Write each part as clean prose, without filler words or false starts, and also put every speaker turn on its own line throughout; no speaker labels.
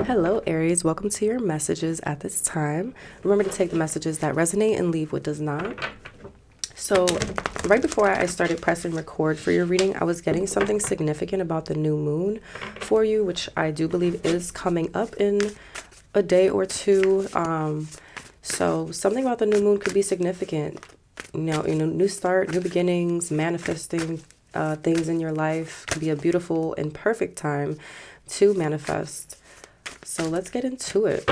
Hello, Aries. Welcome to your messages at this time. Remember to take the messages that resonate and leave what does not. So, right before I started pressing record for your reading, I was getting something significant about the new moon for you, which I do believe is coming up in a day or two. So, something about the new moon could be significant. New start, new beginnings, manifesting things in your life could be a beautiful and perfect time to manifest. So let's get into it.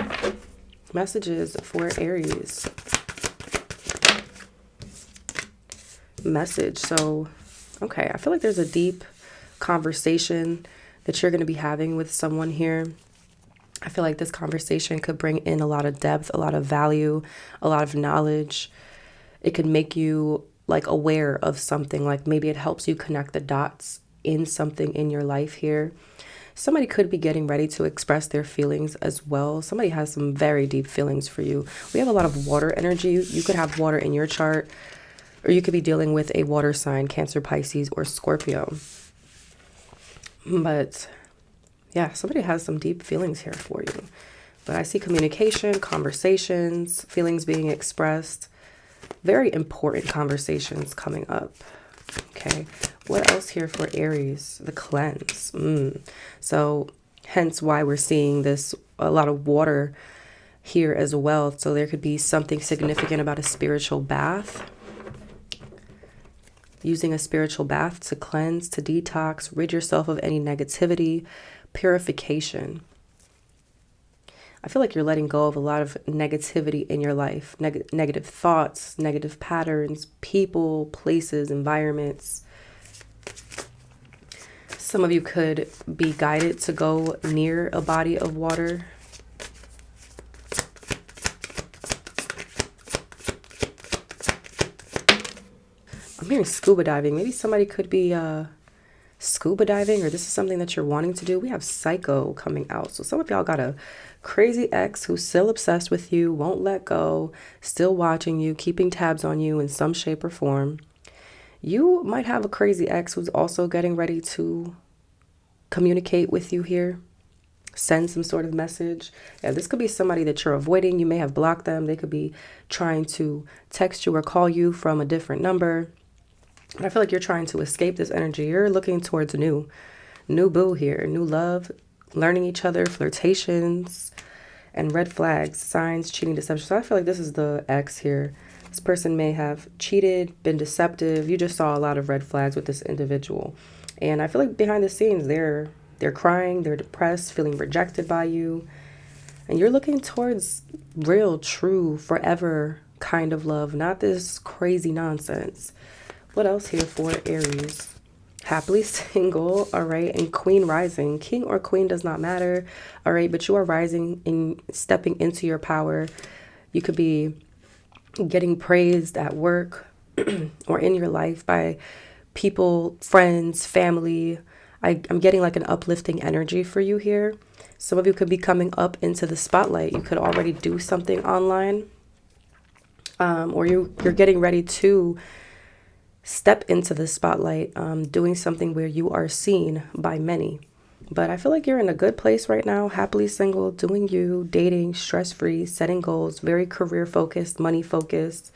Messages for Aries. Message. So, okay, I feel like there's a deep conversation that you're going to be having with someone here. I feel like this conversation could bring in a lot of depth, a lot of value, a lot of knowledge. It could make you like aware of something, like maybe it helps you connect the dots in something in your life here. Somebody could be getting ready to express their feelings as well. Somebody has some very deep feelings for you. We have a lot of water energy. You could have water in your chart, or you could be dealing with a water sign, Cancer, Pisces, or Scorpio. But yeah, somebody has some deep feelings here for you. But I see communication, conversations, feelings being expressed. Very important conversations coming up. Okay, what else here for Aries? The cleanse. So hence why we're seeing this, a lot of water here as well. So there could be something significant about a spiritual bath. Using a spiritual bath to cleanse, to detox, rid yourself of any negativity, purification. I feel like you're letting go of a lot of negativity in your life. Negative thoughts, negative patterns, people, places, environments. Some of you could be guided to go near a body of water. I'm hearing scuba diving. Maybe somebody could be scuba diving, or this is something that you're wanting to do. We have Psycho coming out. So some of y'all got a crazy ex who's still obsessed with you, won't let go, still watching you, keeping tabs on you in some shape or form. You might have a crazy ex who's also getting ready to communicate with you here, send some sort of message. Yeah, this could be somebody that you're avoiding. You may have blocked them. They could be trying to text you or call you from a different number. And I feel like you're trying to escape this energy. You're looking towards new boo here, new love, learning each other, flirtations, and red flags, signs, cheating, deception. So I feel like this is the ex here. This person may have cheated, been deceptive. You just saw a lot of red flags with this individual. And I feel like behind the scenes, they're crying, they're depressed, feeling rejected by you. And you're looking towards real, true, forever kind of love, not this crazy nonsense. What else here for Aries? Happily single, all right, and Queen rising. King or queen does not matter, all right, but you are rising and stepping into your power. You could be getting praised at work or in your life by people, friends, family. I'm getting like an uplifting energy for you here. Some of you could be coming up into the spotlight. You could already do something online, or you're getting ready to step into the spotlight, doing something where you are seen by many. But I feel like you're in a good place right now, happily single, doing you, dating, stress-free, setting goals, very career focused, money focused.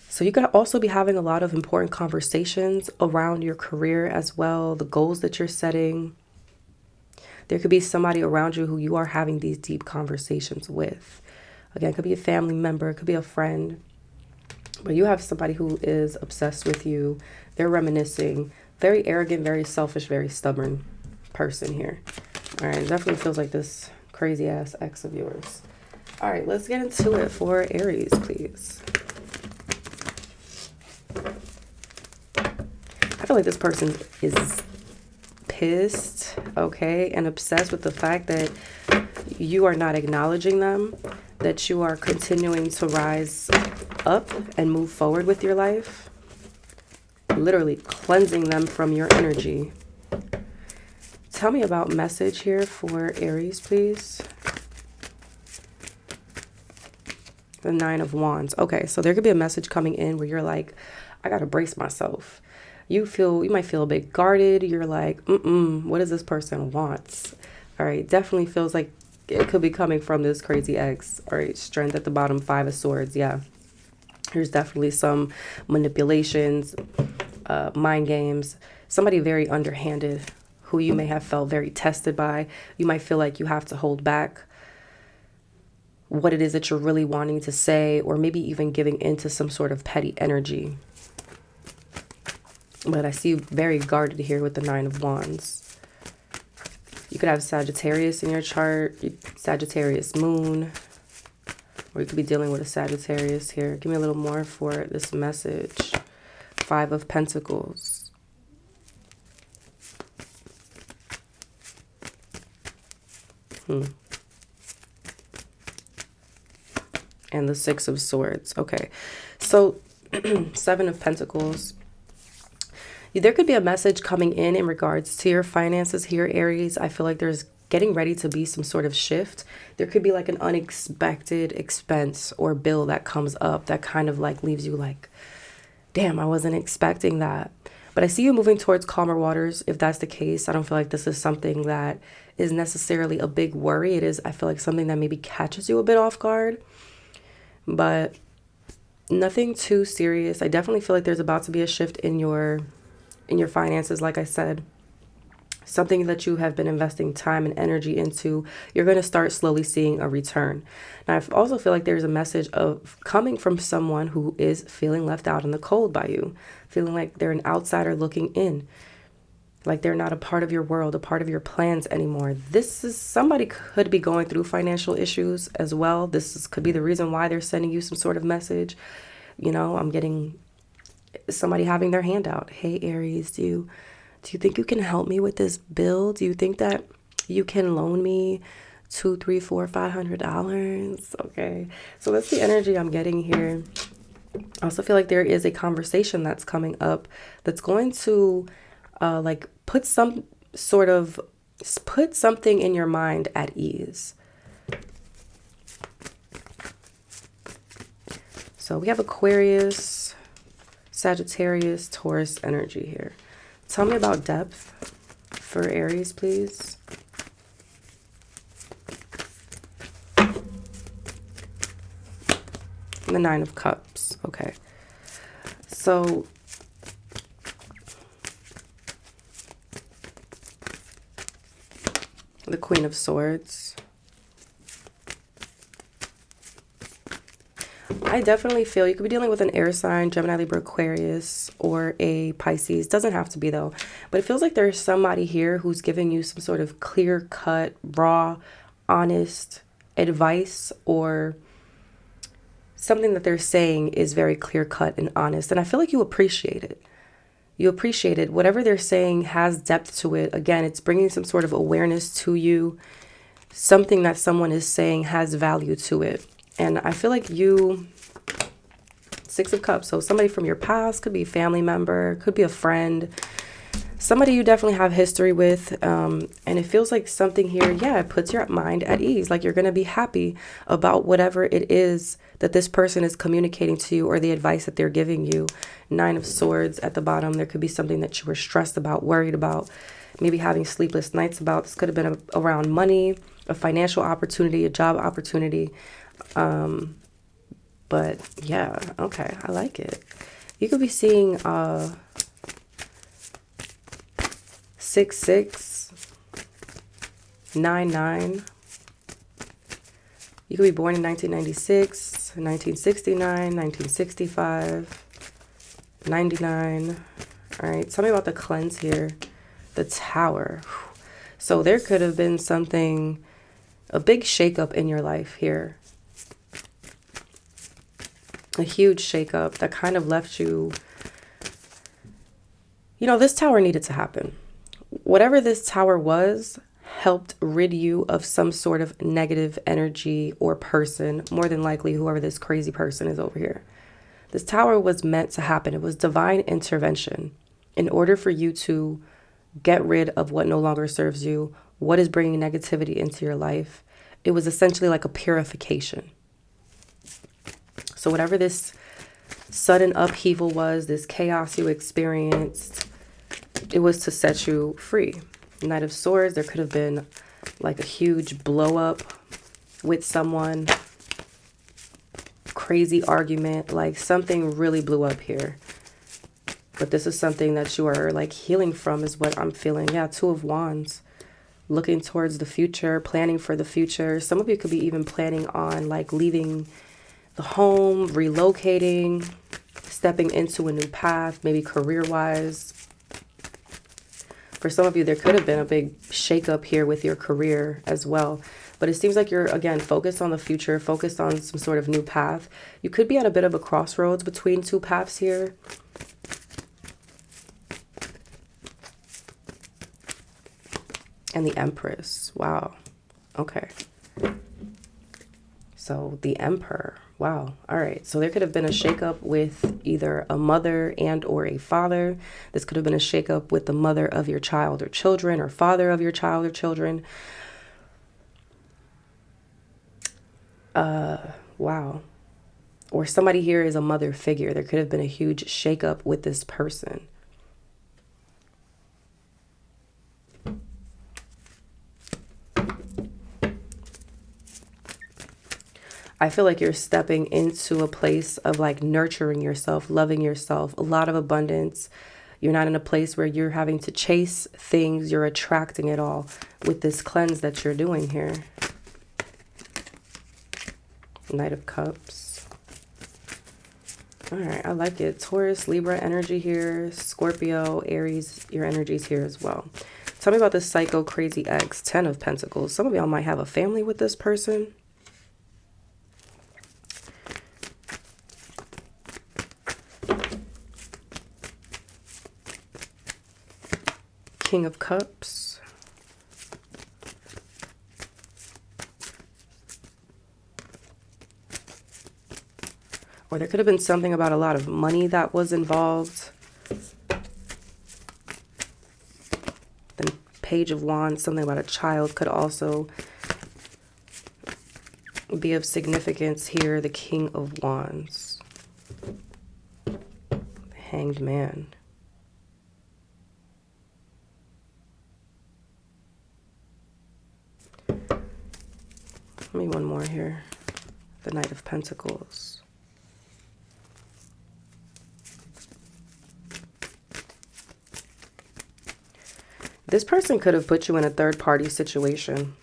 So you could also be having a lot of important conversations around your career as well, the goals that you're setting. There could be somebody around you who you are having these deep conversations with. Again, it could be a family member, it could be a friend. But you have somebody who is obsessed with you. They're reminiscing. Very arrogant, very selfish, very stubborn person here. All right, it definitely feels like this crazy ass ex of yours. All right, let's get into it for Aries, please. I feel like this person is pissed, okay, and obsessed with the fact that you are not acknowledging them, that you are continuing to rise up and move forward with your life, literally cleansing them from your energy. Tell me about message here for Aries, please. The 9 of Wands. Okay, so there could be a message coming in where you're like, I gotta brace myself. You might feel a bit guarded. You're like, what does this person want? All right, definitely feels like it could be coming from this crazy ex. All right, strength at the bottom, 5 of Swords. Yeah, there's definitely some manipulations, mind games, somebody very underhanded who you may have felt very tested by. You might feel like you have to hold back what it is that you're really wanting to say, or maybe even giving into some sort of petty energy. But I see you very guarded here with the 9 of Wands. You could have Sagittarius in your chart, Sagittarius moon, or you could be dealing with a Sagittarius here. Give me a little more for this message. 5 of Pentacles. And the 6 of Swords. Okay, so 7 of Pentacles. There could be a message coming in regards to your finances here, Aries. I feel like there's getting ready to be some sort of shift. There could be like an unexpected expense or bill that comes up that kind of like leaves you like, damn, I wasn't expecting that. But I see you moving towards calmer waters. If that's the case, I don't feel like this is something that is necessarily a big worry. It is, I feel like, something that maybe catches you a bit off guard, but nothing too serious. I definitely feel like there's about to be a shift in your finances. Like I said, something that you have been investing time and energy into, you're going to start slowly seeing a return. Now, I also feel like there's a message of coming from someone who is feeling left out in the cold by you, feeling like they're an outsider looking in, like they're not a part of your world, a part of your plans anymore. This is somebody could be going through financial issues as well. Could be the reason why they're sending you some sort of message. You know, I'm getting somebody having their hand out. Hey, Aries, do you think you can help me with this bill? Do you think that you can loan me $200, $300, $400, $500? Okay, so that's the energy I'm getting here. I also feel like there is a conversation that's coming up that's going to like put something in your mind at ease. So we have Aquarius, Sagittarius, Taurus energy here. Tell me about depth for Aries, please. And the 9 of Cups. Okay. So the Queen of Swords. I definitely feel you could be dealing with an air sign, Gemini, Libra, Aquarius, or a Pisces. Doesn't have to be though. But it feels like there's somebody here who's giving you some sort of clear-cut, raw, honest advice, or something that they're saying is very clear-cut and honest. And I feel like you appreciate it. You appreciate it. Whatever they're saying has depth to it. Again, it's bringing some sort of awareness to you. Something that someone is saying has value to it. And I feel like you, 6 of Cups, so somebody from your past, could be a family member, could be a friend, somebody you definitely have history with. And it feels like something here, yeah, it puts your mind at ease. Like you're going to be happy about whatever it is that this person is communicating to you or the advice that they're giving you. 9 of Swords at the bottom. There could be something that you were stressed about, worried about, maybe having sleepless nights about. This could have been around money, a financial opportunity, a job opportunity. But yeah, okay, I like it. You could be seeing 6 9 9. You could be born in 1996, 1969, 1965, 99. All right, tell me about the cleanse here. The Tower. So there could have been something, a big shakeup in your life here. A huge shakeup that kind of left you, you know, this tower needed to happen. Whatever this tower was helped rid you of some sort of negative energy or person, more than likely whoever this crazy person is over here. This tower was meant to happen. It was divine intervention in order for you to get rid of what no longer serves you, what is bringing negativity into your life. It was essentially like a purification. So whatever this sudden upheaval was, this chaos you experienced, it was to set you free. Knight of Swords, there could have been like a huge blow up with someone, crazy argument, like something really blew up here. But this is something that you are like healing from is what I'm feeling. Yeah, Two of Wands. Looking towards the future, planning for the future. Some of you could be even planning on like leaving the home, relocating, stepping into a new path, maybe career-wise. For some of you, there could have been a big shakeup here with your career as well. But it seems like you're, again, focused on the future, focused on some sort of new path. You could be at a bit of a crossroads between two paths here. And the Empress. Wow. Okay. So the Emperor. Wow. All right. So there could have been a shakeup with either a mother and or a father. This could have been a shakeup with the mother of your child or children, or father of your child or children. Wow. Or somebody here is a mother figure. There could have been a huge shakeup with this person. I feel like you're stepping into a place of like nurturing yourself, loving yourself, a lot of abundance. You're not in a place where you're having to chase things. You're attracting it all with this cleanse that you're doing here. Knight of Cups. All right, I like it. Taurus, Libra energy here. Scorpio, Aries, your energy's here as well. Tell me about this psycho crazy ex. 10 of Pentacles. Some of y'all might have a family with this person. King of Cups. Or there could have been something about a lot of money that was involved. Then Page of Wands, something about a child could also be of significance here. The King of Wands. The Hanged Man. Let me one more here. The Knight of Pentacles. This person could have put you in a third-party situation.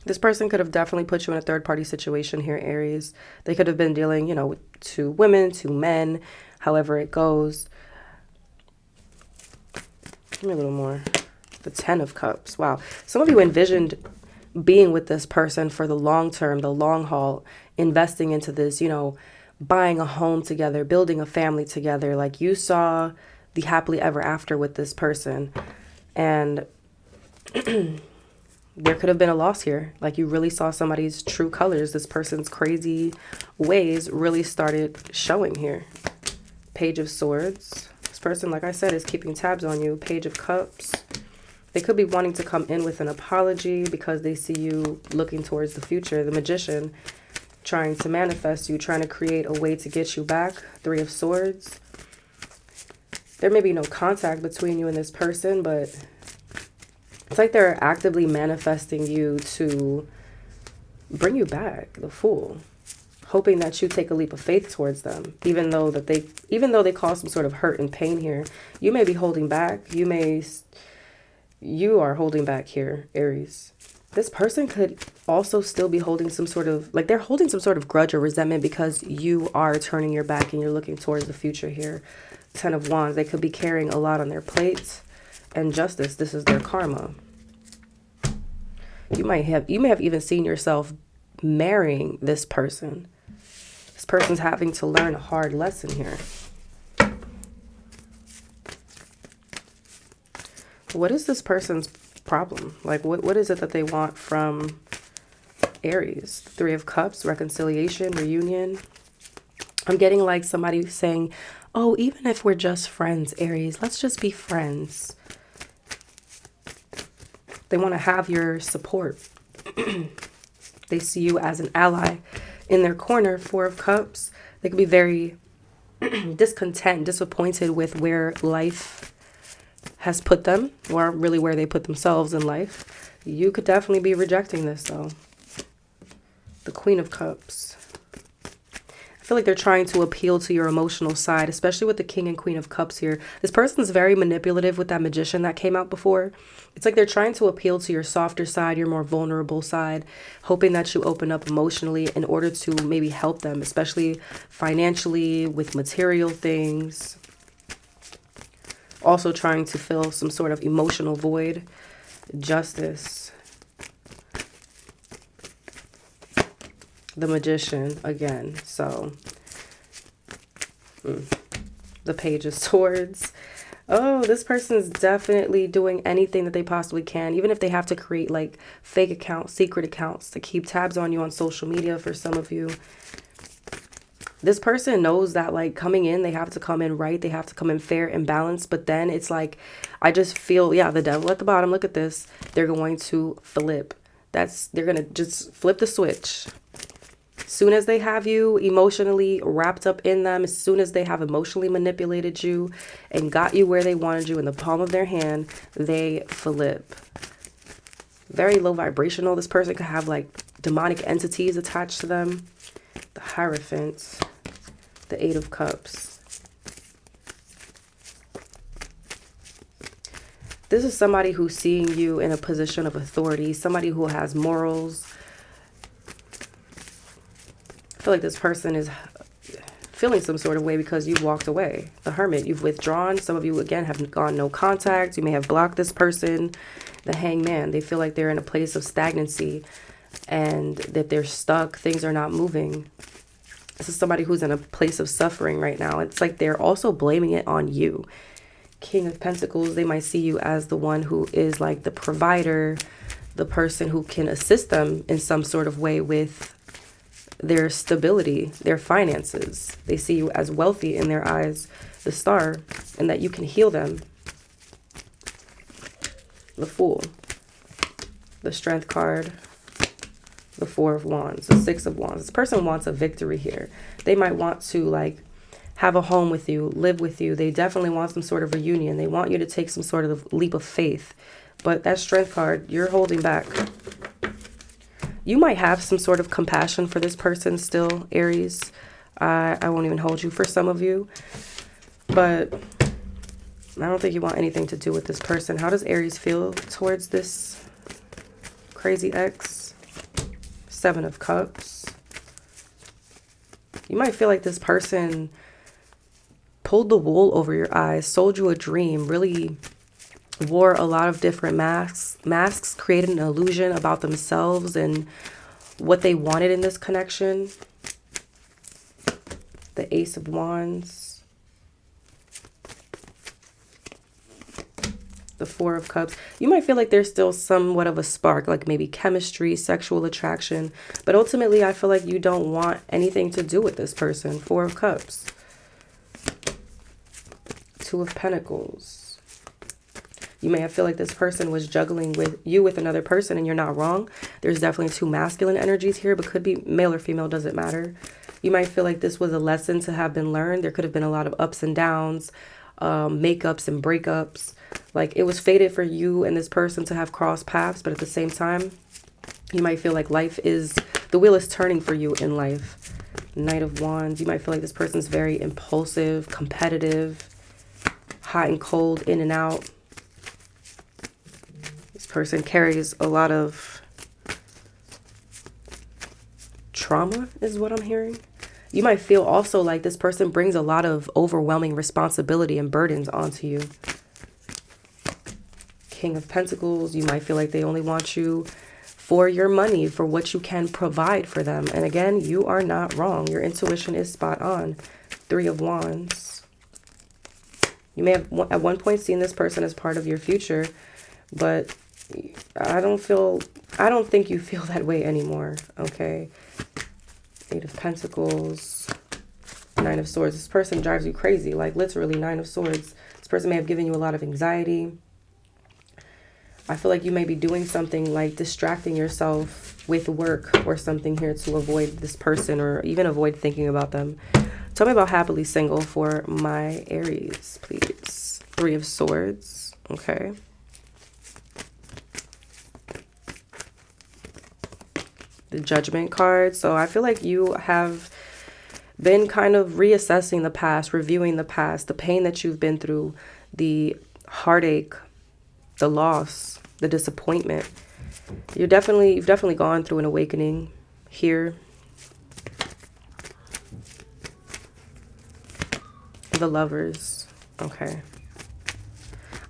This person could have definitely put you in a third-party situation here, Aries. They could have been dealing, you know, with two women, two men, however it goes. Give me a little more. The 10 of Cups. Wow. Some of you envisioned being with this person for the long term, the long haul, investing into this, you know, buying a home together, building a family together. Like you saw the happily ever after with this person. And there could have been a loss here. Like you really saw somebody's true colors. This person's crazy ways really started showing here. Page of Swords. This person, like I said, is keeping tabs on you. Page of Cups. They could be wanting to come in with an apology because they see you looking towards the future. The Magician, trying to manifest you, trying to create a way to get you back. Three of Swords. There may be no contact between you and this person, but it's like they're actively manifesting you to bring you back. The Fool. Hoping that you take a leap of faith towards them, even though they cause some sort of hurt and pain here. You may be holding back. You are holding back here, Aries. This person could also still be holding some sort of, like they're holding some sort of grudge or resentment because you are turning your back and you're looking towards the future here. 10 of Wands. They could be carrying a lot on their plates. And Justice, this is their karma. You may have even seen yourself marrying this person. This person's having to learn a hard lesson here. What is this person's problem? Like, what is it that they want from Aries? Three of Cups, reconciliation, reunion. I'm getting like somebody saying, oh, even if we're just friends, Aries, let's just be friends. They want to have your support. They see you as an ally in their corner. Four of Cups. They could be very discontent, disappointed with where life has put them, or really where they put themselves in life. You could definitely be rejecting this though. The Queen of Cups. I feel like they're trying to appeal to your emotional side, especially with the King and Queen of Cups here. This person's very manipulative with that Magician that came out before. It's like they're trying to appeal to your softer side, your more vulnerable side, hoping that you open up emotionally in order to maybe help them, especially financially, with material things. Also trying to fill some sort of emotional void. Justice. The Magician again. So the Page of Swords. Oh, this person's definitely doing anything that they possibly can, even if they have to create like fake accounts, secret accounts to keep tabs on you on social media. For some of you, this person knows that like coming in, they have to come in right. They have to come in fair and balanced. But then it's like, I just feel, yeah, the devil at the bottom. Look at this. They're going to flip. They're going to just flip the switch. As soon as they have you emotionally wrapped up in them, as soon as they have emotionally manipulated you and got you where they wanted you in the palm of their hand, they flip. Very low vibrational. This person could have like demonic entities attached to them. The Hierophant. The Eight of Cups. This is somebody who's seeing you in a position of authority, somebody who has morals. I feel like this person is feeling some sort of way because you've walked away. The Hermit, you've withdrawn. Some of you, again, have gone no contact. You may have blocked this person. The Hangman, they feel like they're in a place of stagnancy and that they're stuck. Things are not moving. This is somebody who's in a place of suffering right now. It's like they're also blaming it on you. King of Pentacles, they might see you as the one who is like the provider, the person who can assist them in some sort of way with their stability, their finances. They see you as wealthy in their eyes, the Star, and that you can heal them. The Fool, the Strength card, the Four of Wands, the Six of Wands. This person wants a victory here. They might want to like have a home with you, live with you. They definitely want some sort of reunion. They want you to take some sort of leap of faith. But that Strength card, you're holding back. You might have some sort of compassion for this person still, Aries. I won't even hold you for some of you. But I don't think you want anything to do with this person. How does Aries feel towards this crazy ex? Seven of Cups. You might feel like this person pulled the wool over your eyes, sold you a dream, really wore a lot of different masks, created an illusion about themselves and what they wanted in this connection. The Ace of Wands. The Four of Cups. You might feel like there's still somewhat of a spark, like maybe chemistry, sexual attraction. But ultimately, I feel like you don't want anything to do with this person. Four of Cups. Two of Pentacles. You may feel like this person was juggling with you with another person, and you're not wrong. There's definitely two masculine energies here, but could be male or female, doesn't matter. You might feel like this was a lesson to have been learned. There could have been a lot of ups and downs, makeups and breakups. Like it was fated for you and this person to have crossed paths, but at the same time, you might feel like the wheel is turning for you in life. Knight of Wands. You might feel like this person's very impulsive, competitive, hot and cold, in and out. Person carries a lot of trauma is what I'm hearing. You might feel also like this person brings a lot of overwhelming responsibility and burdens onto you. King of Pentacles, you might feel like they only want you for your money, for what you can provide for them. And again, you are not wrong. Your intuition is spot on. Three of Wands. You may have at one point seen this person as part of your future, but I don't think you feel that way anymore, okay? Eight of Pentacles, Nine of Swords. This person drives you crazy, like literally Nine of Swords. This person may have given you a lot of anxiety. I feel like you may be doing something like distracting yourself with work or something here to avoid this person or even avoid thinking about them. Tell me about happily single for my Aries, please. Three of Swords. Okay. The Judgment card. So I feel like you have been kind of reassessing the past, reviewing the past, the pain that you've been through, the heartache, the loss, the disappointment. You've definitely gone through an awakening here. The Lovers. Okay.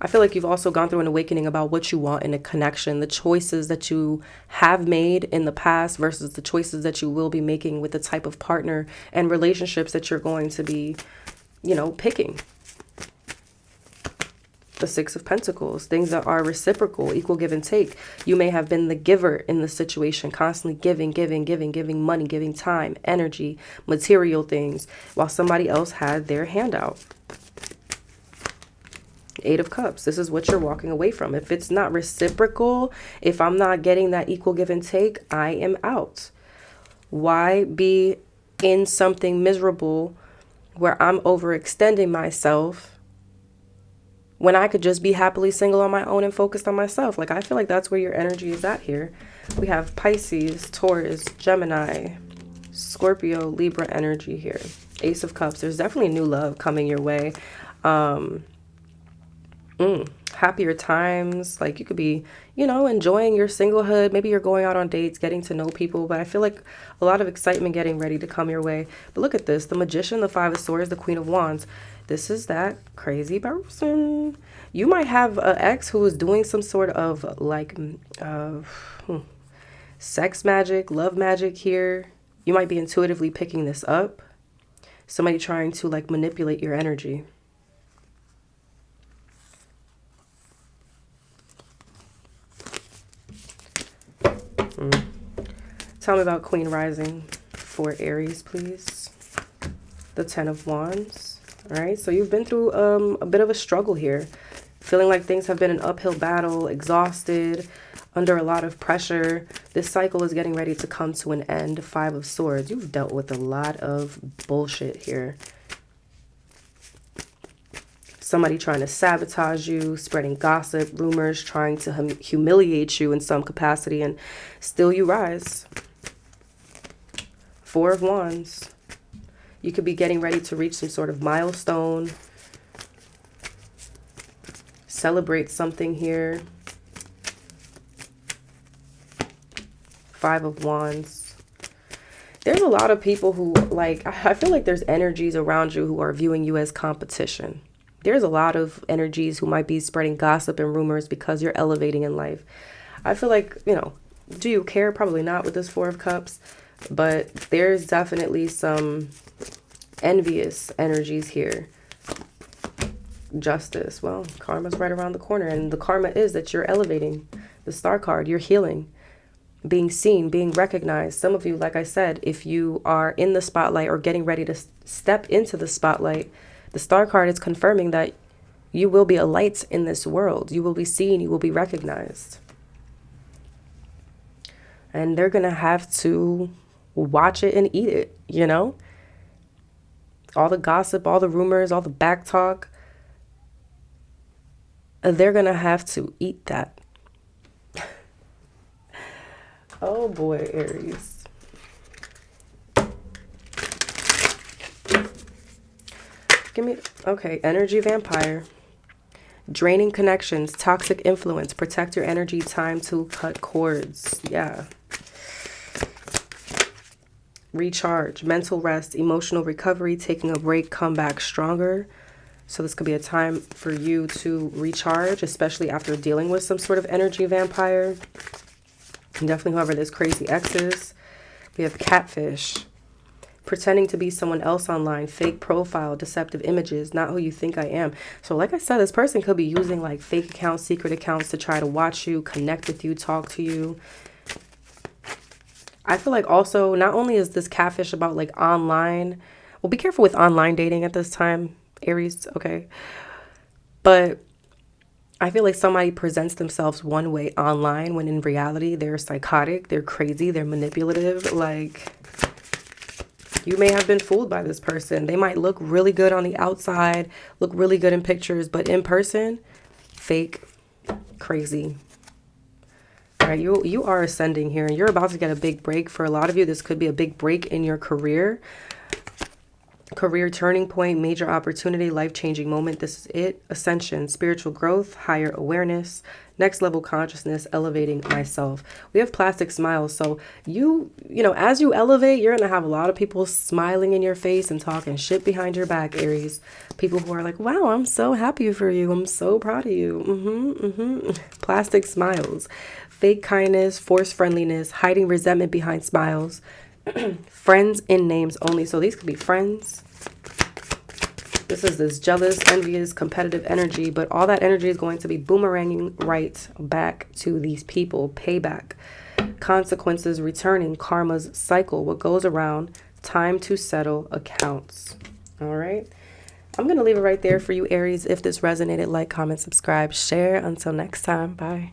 I feel like you've also gone through an awakening about what you want in a connection, the choices that you have made in the past versus the choices that you will be making with the type of partner and relationships that you're going to be, you know, picking. The Six of Pentacles, things that are reciprocal, equal give and take. You may have been the giver in the situation, constantly giving money, giving time, energy, material things, while somebody else had their handout. Eight of Cups. This is what you're walking away from. If it's not reciprocal, if I'm not getting that equal give and take, I am out. Why be in something miserable where I'm overextending myself when I could just be happily single on my own and focused on myself? Like, I feel like that's where your energy is at here. We have Pisces, Taurus, Gemini, Scorpio, Libra energy here. Ace of Cups. There's definitely new love coming your way. Happier times. Like, you could be, you know, enjoying your singlehood. Maybe you're going out on dates, getting to know people, but I feel like a lot of excitement getting ready to come your way. But look at this, the Magician, the Five of Swords, the Queen of Wands. This is that crazy person. You might have an ex who is doing some sort of like sex magic, love magic here. You might be intuitively picking this up. Somebody trying to like manipulate your energy. Tell me about Queen Rising for Aries, please. The Ten of Wands. All right, so you've been through a bit of a struggle here. Feeling like things have been an uphill battle, exhausted, under a lot of pressure. This cycle is getting ready to come to an end. Five of Swords. You've dealt with a lot of bullshit here. Somebody trying to sabotage you, spreading gossip, rumors, trying to humiliate you in some capacity, and still you rise. Four of Wands. You could be getting ready to reach some sort of milestone. Celebrate something here. Five of Wands. There's a lot of people who, like, I feel like there's energies around you who are viewing you as competition. There's a lot of energies who might be spreading gossip and rumors because you're elevating in life. I feel like, you know, do you care? Probably not with this Four of Cups. But there's definitely some envious energies here. Justice. Well, karma's right around the corner. And the karma is that you're elevating. The Star card, you're healing. Being seen, being recognized. Some of you, like I said, if you are in the spotlight or getting ready to step into the spotlight, the Star card is confirming that you will be a light in this world. You will be seen. You will be recognized. And they're going to have to watch it and eat it, you know? All the gossip, all the rumors, all the back talk. They're going to have to eat that. Oh boy, Aries. Give me, okay, energy vampire. Draining connections, toxic influence, protect your energy, time to cut cords. Yeah. Recharge, mental rest, emotional recovery, taking a break, come back stronger. So this could be a time for you to recharge, especially after dealing with some sort of energy vampire. And definitely whoever this crazy ex is. We have catfish, pretending to be someone else online, fake profile, deceptive images, not who you think I am. So like I said, this person could be using like fake accounts, secret accounts to try to watch you, connect with you, talk to you. I feel like also, not only is this catfish about like online, well, be careful with online dating at this time, Aries, okay? But I feel like somebody presents themselves one way online when in reality they're psychotic, they're crazy, they're manipulative. Like, You may have been fooled by this person. They might look really good on the outside, look really good in pictures, but in person, fake, crazy. All right, you are ascending here, and you're about to get a big break. For a lot of you, this could be a big break in your career. Career turning point, major opportunity, life-changing moment. This is it. Ascension, spiritual growth, higher awareness, next level consciousness, elevating myself. We have plastic smiles. So you know, as you elevate, you're going to have a lot of people smiling in your face and talking shit behind your back, Aries. People who are like, wow, I'm so happy for you. I'm so proud of you. Plastic smiles, fake kindness, forced friendliness, hiding resentment behind smiles. Friends in names only. So these could be friends. This is this jealous, envious, competitive energy, but all that energy is going to be boomeranging right back to these people. Payback, consequences returning, karma's cycle, what goes around, time to settle accounts. All right. I'm going to leave it right there for you, Aries. If this resonated, like, comment, subscribe, share. Until next time. Bye.